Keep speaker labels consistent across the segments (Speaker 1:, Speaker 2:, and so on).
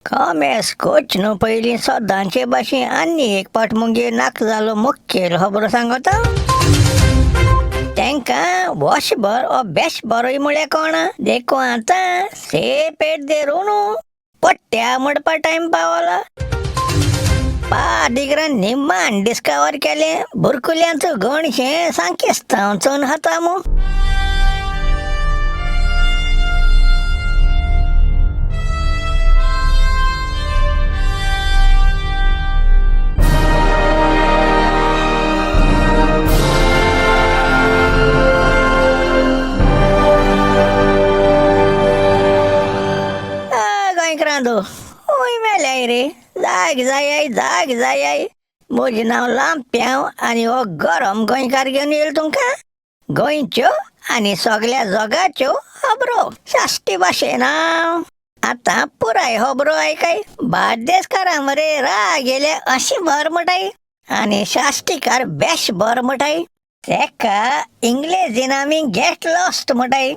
Speaker 1: कामेस coach न्हू पयलीं सदांचे भाशेन आनी एक पाट मुगे नाक जालो मुखेल खबरो सांगता. तेंकां वर्सभर अभ्यास बरोय म्हळ्यार कोणा देखो आतां से पेट देरून पट्ट्या म्हणपा टायम पावला. दिगरान निम्मान डिस्कवर केलें बुरकुल्यांचो गणशें सांकेस्तांवचोन हातामू. ओय मेल्याय रे, जाग जाय म्हजें नांव लांप्याव आनी हो गरम गोंयकार घेवन येयल तुमकां गोंयच्यो आनी सगळ्या जगाच्यो खबरो शाश्टी भाशेन. आतां पुराय खबरो आयकाय. बार्देसकारां मरे राग गेले अशी भर म्हणटाय आनी शाश्टीकार बेश भर म्हणटाय. तेका इंग्लिशीन आमी गेट लॉस्ट म्हणटाय,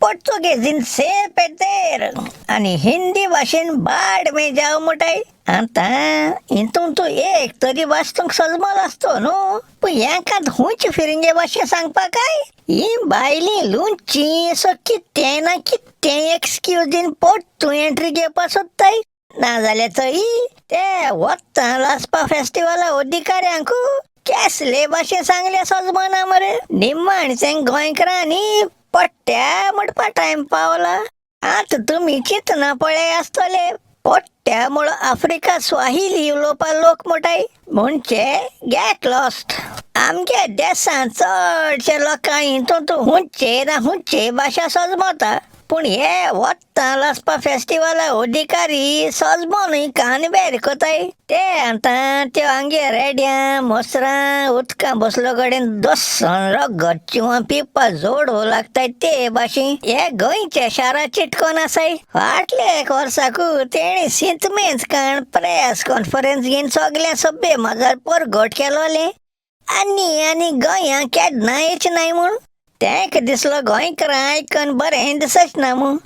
Speaker 1: पोर्तुगेजीन से पेतेर आनी हिंदी भाशेन बाड मे जाव म्हणटाय. आतां हितून तूं एक तरी वाचतूंक सजमल आसतो न्हू, पूण हेकांत हुंच फिरिंगे भाशेन सांगपा काय. ही बायली लुंची असो कितें ना कितें एक्सक्यूज दीन पोट तूं एंट्री घेवपा सोदताय. नाजाल्यार थंय ते वत्तां लासपा फेस्टिवला अधिकाऱ्यांक केसले भाशेन सांगले सजमना मरे. निम्माणचें गोंयकारांनी पट्ट्या म्हणपा टायम पावला. आतां तुमी चिंतना पळय आसतले, पट्ट्या म्हूण आफ्रिका स्वाहिली उलोवपा लोक म्हणटाय म्हणजे गेट लॉस्ट. आमच्या देशांत चडशे लोकांक हितून तूं हुंचे भाशा सजमता, पूण हे वत्तां लासपा फेस्टिवला अधिकारी सजमोनूय कानबेर कोताय. ते आतां त्यो आमगे रेड्यां मोसरां उदकां बसलो कडेन दसन रगत चिंवा पिवपा जोडो लागताय ते भाशेन हे गोंयच्या शारा चिटकोन आसाय. फाटल्या एक वर्साकू तेणी सिंतमेंच काण प्रेस कॉन्फरन्स घेवन सगळ्या सभ्य माजार परगट केलोले आनी गोंयां केन्ना येच नाय म्हूण. तेंक दिसलो गोंयकारां आयकन बरें दिसच ना म्हूण,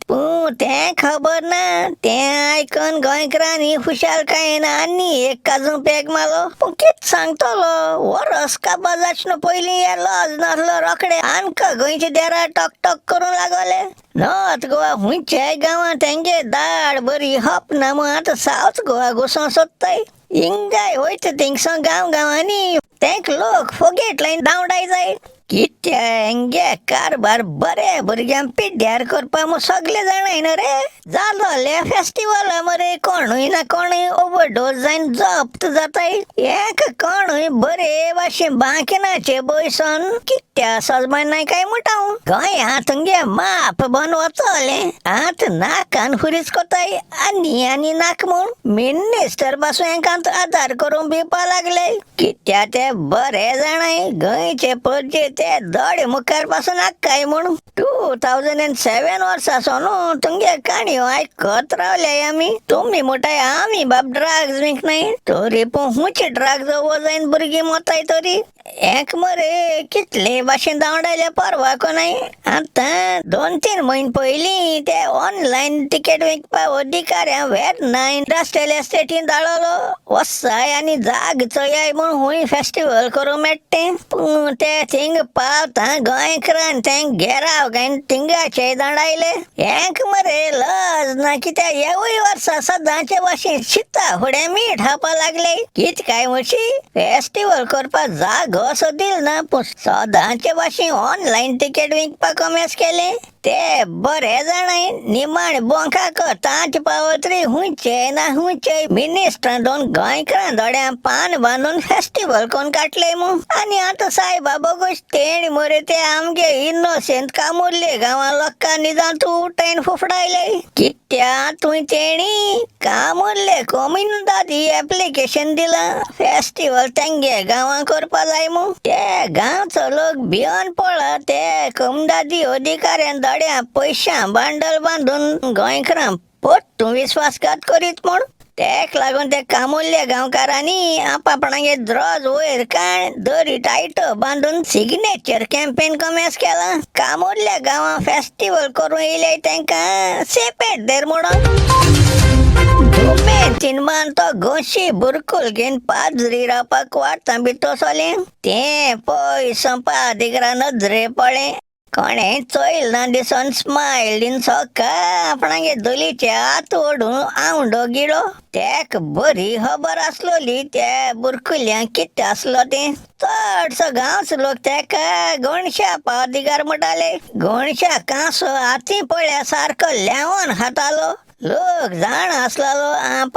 Speaker 1: पूण तें खबर ना तें आयकन गोंयकारांनी खुशालकायेन आनी एक काजू पॅक मारलो. पूण कित सांगतलो, वरस काबार जाचना पयलीं हे लॉज नासलो रोखडे आमकां गोंयचे देरा टॉक करूंक लागले. नॉर्थ गोवा हुंयच्याय गांवां तेंगे दाड बरी हप ना म्हूण आतां सावथ गोवा घुसों सोदताय. हिंगाय वयता थिंगसो गांवांनी तेंक लोक फोगेट लायन धांवडाय जाय. कित्या हेंगे कारबार बरे भुरग्यांक पिड्ड्यार करपा मू सगळे जाणाय न्हू रे. जालोले फेस्टिवला मरे कोणूय ना कोणूय ओवरडोस जायन जप्त जाताय. हेका कोणूय बरे भाशेन बांकिनाचे बयसन कित्या सजमान नाय काय म्हणटा. गोंयां तुमगे माप बन वचले आत नाकान फुरीच कोताय आनी नाक म्हूण मिनिस्टर पासून हेंकांत आधार करून भिवपा लागले. कित्या ते बरे जाणाय गोंयचे पणजे ते दडे मुखार पासून आक्काय म्हूण 2007 वर्सासून तुमगे काणयो आयकत रावले आमी. तुमी म्हणटाय आमी बाब ड्रग्स विकनाय, तरी पूण हुंचे ड्रग्स वजायन भुरगीं मताय तरी एक मरे कितले भाशेन धांवडायले परवा कोनाय. आतां 2-3 म्हयने पयलीं ते ऑनलायन तिकेट विकपा अधिकाऱ्यां वेर्ना इंडस्ट्रियल एस्टेटीन धाडलो वसाय आनी जाग चोयाय म्हूण हुंय फेस्टिवल करूं मेट्टें. पूण ते थिंग पावता गोंयकारान तें घेराव घायन थिंगाचे धांडायले. हेंक मरे लज ना कित्या येवूय वर्सा सदांचे भाशेन शिता फुडें मीठ हावपा लागले. कित काय म्हशी फेस्टिवल करपा जागो असो दिल ना, पूण सदांचे भाशेन ऑनलायन तिकेट विकपा कमेस केले. ते बरे जाणाय निमाण बोंका तांच पावतरी हुंचे ना हुंचे मिनिस्टरान दोन गोंयकारां दोड्यां पान बांदून फेस्टिवल कोण काटले म्हूण. आनी आतां सायबा बोगूश तेणी मरे ते आमगे इनोसेंट कामुर्ले गांवां लोकां निदान तूं उठयन फुफडायले. कित्या तुवें तेणी कामुर्ले कम्युनिटी एप्लिकेशन दिलां फेस्टिवल तेंगे गांवां करपा जाय म्हूण. ते गांवचो लोक भियोन पळा ते कम्युनिटी अधिकाऱ्यान दोड्या पयशां बांडल बांदून गोंयकारां पोट्टू विश्वासघात करीत म्हूण. तेक लागून ते कामुर्ल्या गांवकारांनी आपापणागे द्रोज वयर काण दरी टायट बांदून सिग्नेचर कॅम्पेन कमेस केला. कामुर्ल्या गांवां फेस्टिवल करूं येयले तेंकां सेपेट देर म्हणून. घुमेन मानतो घोशी बुरकुल घेन पाजरी रावपाक वाटता भितोसोले तें पळय संपादिकरा नजरे पळे कोणें चोयल ना दिसोन स्मायल दिन सोका आपणागे दोलीचे हात ओढून आवंडो गिळो तेक बरी खबर आसलोली त्या बुरकुल्यांक कितें आसलो तें चडसो गांवचो लोक तेका गोणशा पादिगार म्हणटाले गोणशा कांसो हाती पळ्या सारको लेवोन खातालो लोक जाण आसलो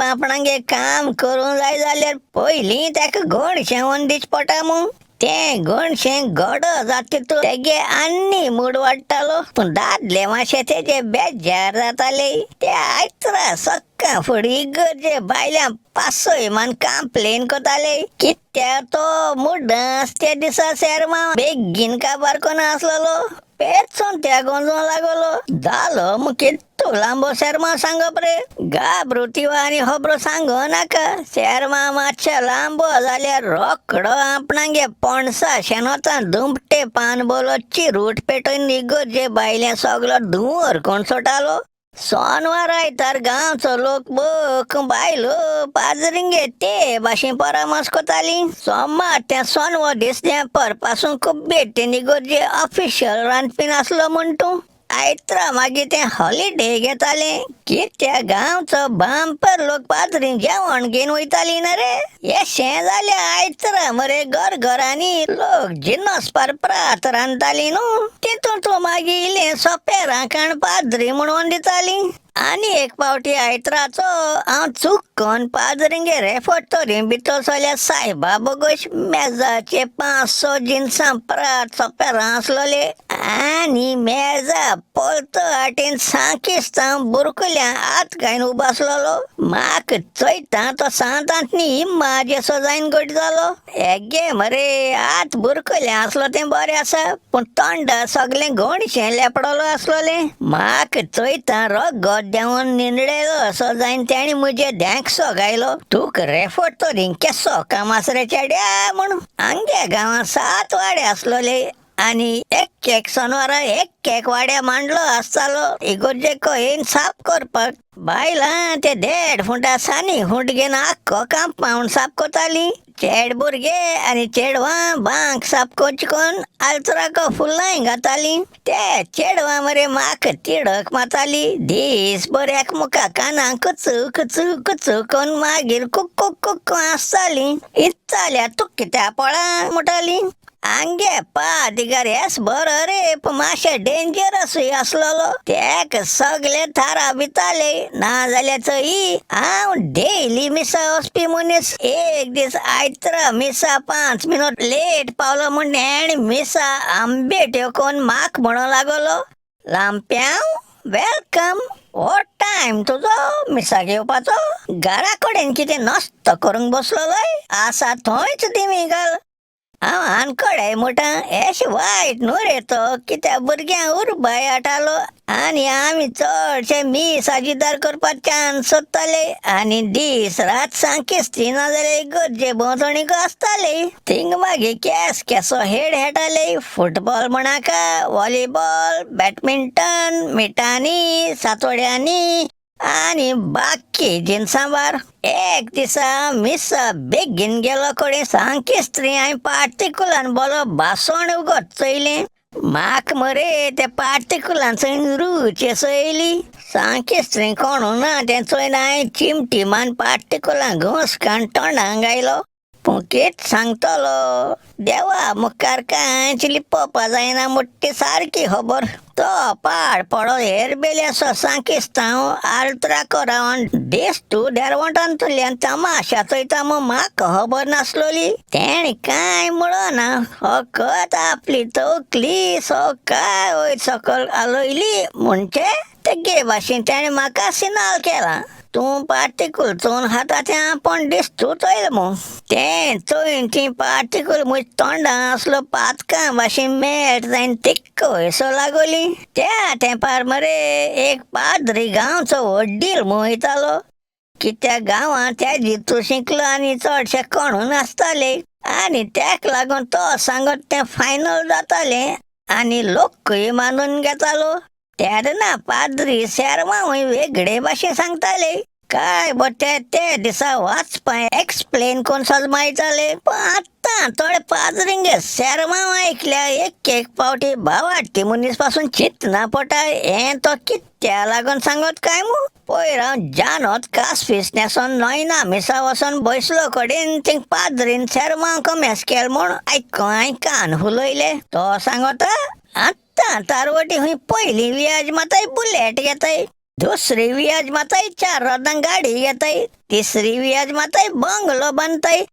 Speaker 1: आपणागे काम करूं जाय जाल्यार पयलीं तेका गोणशें दिश्ट पडटा म्हूण तें गोणशें गोडो जाता तेगे आनी मूड वाडटालो पूण दादले मातशे तेजे बेजार जाताले ते आयतरा सक्का फुडें इगर्जे भायल्या पासय मान कंप्लेन करताले कित्या तो मुड्डस त्या दिसा शर्मा बेगीन काबार कोना आसलो पेचून त्या गोंजों लागलो जालो मुखे तू लांबो शर्मा सांगप रे घाबरुतिवा आनी खबरो सांगो नाका शर्मा मातशे लांबो जाल्यार रोकडो आपणागे पणसा शेनोता दुमटे पान बोलो चिरूट पेटोवन इगर्जे भायल्या सगलो धुंवर कोण सोटालो सोनवार आयतार गांवचो लोक बक बायलो पाजरिंगे ते भाशेन परामर्श कोताली सोमार त्या सोनवो दीस त्या परपासून खूब बेटेन इगर्जे ऑफिशियल रांदपी नासलो म्हण तूं आयत्रा मागीर ते हॉलिडे घेताले कित्या गांवचो बांपर लोक पाजरीन जेवण घेवन वयताली ना रे येशें जाल्यार आयत्रा मरे घरांनी लोक जिनस परपरात रांदताली न्हू तितून तूं मागीर इल्लें सोंपें राखण पाजरी म्हणून दिताली आनी एक पावटी आयत्राचो हांव चुकून पाजरिंगे रेफट तोरी भितर सोल्यार सायबा बोगोश मेजाचे 500 जिन्सां परात सोपेरां आसलोले आनी मेजा पोलतो हाटीन सांकिस्तां बुरकुल्यां हात घायन उबो आसलोलो म्हाका चोयता तो सांतांतनी इम्मा जायन घट जालो हेगे मरे हात बुरकुल्यां आसलो तें बरें आसा पूण तोंड सगलें घोणशें लेपडोलो आसलोलें म्हाका चोयता रगत देंवन निनडेलो असो जायन तेणी म्हजे धेंकसो गायलो तुका रेफट तो केसो कामास रे चेड्या म्हूण आमगे गांवांत 7 वाडे आसलोले आनी एक सोनवारा एक वाड्या मांडलो आसतालो इगोर्जेको येवन साफ करपाक बायलां ते 1.5 फुटां सानी फूट घेवन आख्खो कंपाऊंड साफ कोताली चेड भुरगे आनी चेडवां बांक साफ कोचकोन आल्तराको फुल्लांय घाताली ते चेडवां मरे म्हाका तिडक माताली दीसभर एकमुका कानां कुचू कुचू कुचू कोन मागीर कुक्कू कुक्कू आसताली इत्ताल्या तूं कित्या पळा म्हणटाली आंगे पादिगार येस बरो रे पूण मातशें डेंजरसूय आसलोलो तेक सगळे थारा भिताले ना जाल्यार चोई हांव डेली मिसा वचपी मनीस एक दीस आयत्रा मिसा 5 मिनट लेट पावलो म्हूण हेणी मिसा आंबेट्यो कोण म्हाका म्हणो लागलो लांप्याव वेलकम हो टायम तुजो मिसाक येवपाचो घरा कडेन कितें नस्त करूंक बसलोय आसा थंयच दिमी घाल हांव आनकडे मोठा एश वायट न्हू रे तो कित्या भुरग्यांक उर्बाय हाडटालो आनी आमी चडशे साजीदार करपाक चान्स सोदताले आनी दीस रात सांकिस्ती ना जाल्यार गरजे भोंवतणीक आसताले थिंग मागीर केसो हेड खेळटाले फुटबॉल म्हणाका व्हॉलीबॉल बॅडमिंटन मिटांनी सातोड्यांनी आनी बाकी जिन्सांबार एक दिसा मिसा बेगीन गेलो कडेन सांकिस्त्री हांवें पार्टिकुलान बोलो भासोण उगत चयलें म्हाका मरे ते पार्टिकुलान चोयन रुची चोयली सांकिस्त्री कोणू ना तें चोयन हांवें चिमटी मान पार्टिकुलान घुस्कान तोंडाक गायलो पूण कितें सांगतलो देवा मुखार कांयच लिपोवपा जायना मोठी सारकी खबर तो पाड पडो हेर बेल्यासो सांकिस्तांव आल्त्राको रावन देस्तू देरवंटान तुल्यान तमाशा चोयता म्हूण म्हाका खबर नासलोली तेणी कांय म्हणना फकत आपली तकली सकाळ वयर सकयल आलोयली म्हणचे तेगे भाशेन तेणें म्हाका सिनाल केला तूं पार्टिकूल चोवन खाता तें आपण दिसतू चोयल म्हूण तें चोयन ती पार्टिकूल म्हज्या तोंडां आसलो पातकां भाशेन मेळट जायन तिक्को हेसो लागोली त्या तेंपार मरे एक पाद्री गांवचो वडील वयतालो कित्याक गांवांत तेजी तूं शिकलो आनी चडशे कोणू नासताले आनी तेक लागून तो सांगत तें फायनल जातालें आनी लोकूय मानून घेतालो तेन्ना पाद्री शर्मावूय वेगळे भाशेन सांगताले काय बटे ते दिसा वाचपाय एक्सप्लेन कोण सजमाई चाले पण आता थोडे पाजरिंगे शर्मा ऐकल्या एक एक पावटी भावाटी मुनीस पासून चित ना पटा हे तो कित्या लागून सांगत काय मू पोयरा जानत कास फिसण्यासन नयना मिसा वसन बैसलो कडेन थिंग पाजरीन शर्मा कमेस केल म्हूण आयक कान हुलयले तो सांगत आता तारवटी हुई पहिली व्याज माताय बुलेट घेताय दुसरी व्याज माताय 4 रदां गाडी घेताय तिसरी व्याज माताय बंगलो बांधताय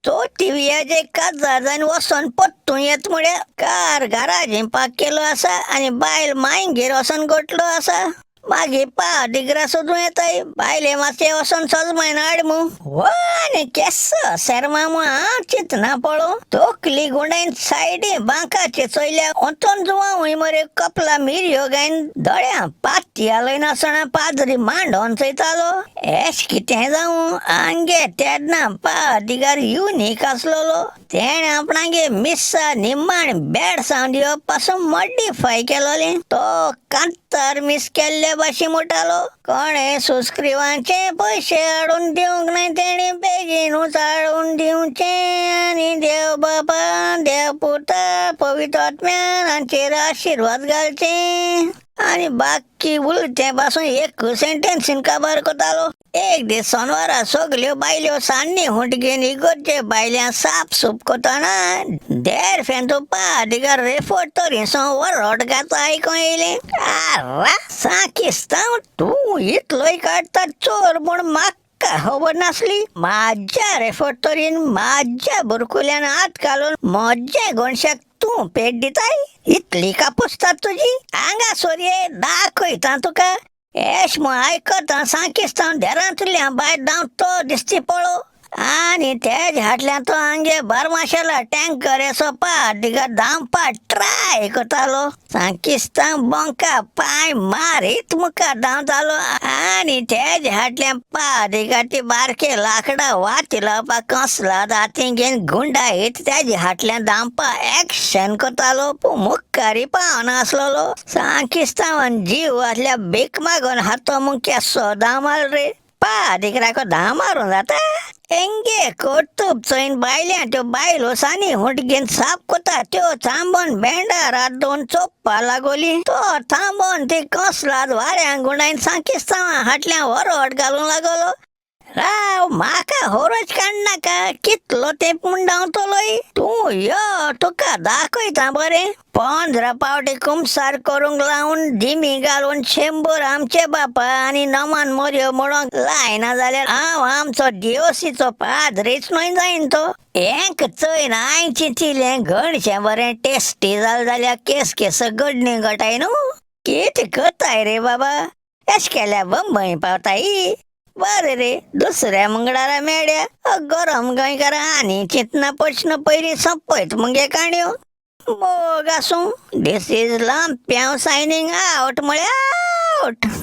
Speaker 1: चौथी व्याज एका जाजान वसन पत्तू येत मुळे कार घराजी पाक केलो असा आणि बायल मायंगेर वसन गोटलो असा मागे पा डिग्रा सोदून येताय बायले मासे वसन सजमायन आडमू वाने केस शर्मा चित ना पळो तोकली गुंडाईन सायडी बांकाचे चोयल्या ओतोन जुवा हुई मरे कपला मिरियो गायन दळ्या पाती आलोय नसणा पाजरी मांडोन चैतालो एश कितें जाऊ आंगे तेडना पा दिगार युनिक असलोलो तेणे आपणागे मिस्सा निम्माण बॅड साऊंड पासून मॉडिफाय केलोले तो कांतर मिस केल्ले भाशी मोठालो कोणे सुस्क्रिवांचे पैसे हाडून दिवंक नाही तेणी बेगीन उचाळून दिवचे आणि देव बाबा देव पुता पवित्र आत्म्यान हांचेर आशीर्वाद घालचे आणि बाकी उलटे पासून एक सेंटेन्सीन काबार कोतालो एक दीस सोनवारा सगल्यो बायल्यो सान्नी हुंट घेवन इगोरचे बायल्या साप सूप कोताना देर फेन तो पादिगार रेफोट तरी सो वरोट घाता आयकूं येयलें आरा साकिस्ता तूं इतलोय काडटा चोर म्हूण म्हाका खबर नासली म्हाज्या रेफोटोरीन म्हाज्या बुरकुल्यान हात घालून म्हज्या गोणशाक तूं पेट दिताय इतली कापुसतात तुजी हांगा सोरये दाखयता तुका एश मग आयकता सांकिस्ता देरांतल्या भायर धांव तो दिसती पळो आणि तेज हाटल्यान तो आंगे बारमाशाला टँकर असो दिगा धांवपा ट्राय करतालो सांकिस्ता बंका पाय मारीत मुखार धांवतालो आणि तेज हाटल्यान दिगा ती बारके लाकडा वाती लावपा कसला दाती घेवन गुंडा हित तेज हाटल्यान धांवपा एक्शन करतालो मुखारी पावना असलोलो सांकिस्तावन जीव असल्या भीक मागून हातो मुख्या सोदा माल रे दिकराको धा मारून जाता एंगे कोटूब चोईन बायल्या त्यो बायलो सानी हुंट घेवन साप कोता त्यो थांबोन भेंडार हात दोन चोप्पा लागोली तो थांबोन ती कसलाद वाऱ्यांक गुंडायन सांकिस्ता हाटल्या वरोट घालूंक लागलो राव म्हाका होरच काडनाका कितलो तेंप मुंडावतलोय तूं यो तुका दाखयता बरें 15 पावटी कुमसार करूंक लावून दिमी घालून 100 आमचे बापा आनी नमान मोरयो म्हणूंक लायना जाल्यार हांव आमचो डिओसीचो पाद्रीच न्हय जायन तो हेंक चोयन आयचें चिलें घडचें बरें टेस्टी जालें जाल्यार केस गडणी घटाय न्हू कितें करताय रे बाबा एश केल्या बंबई पावताय बरें रे दुसऱ्या मंगळारा मेळ्या गरम गोंयकारां आनी चिंतना पडचना पयलीं सोंपयत मुगे काणयो मोग आसूं दिस इज लांप्याव सायनींग आवट म्हळ्यार आवट.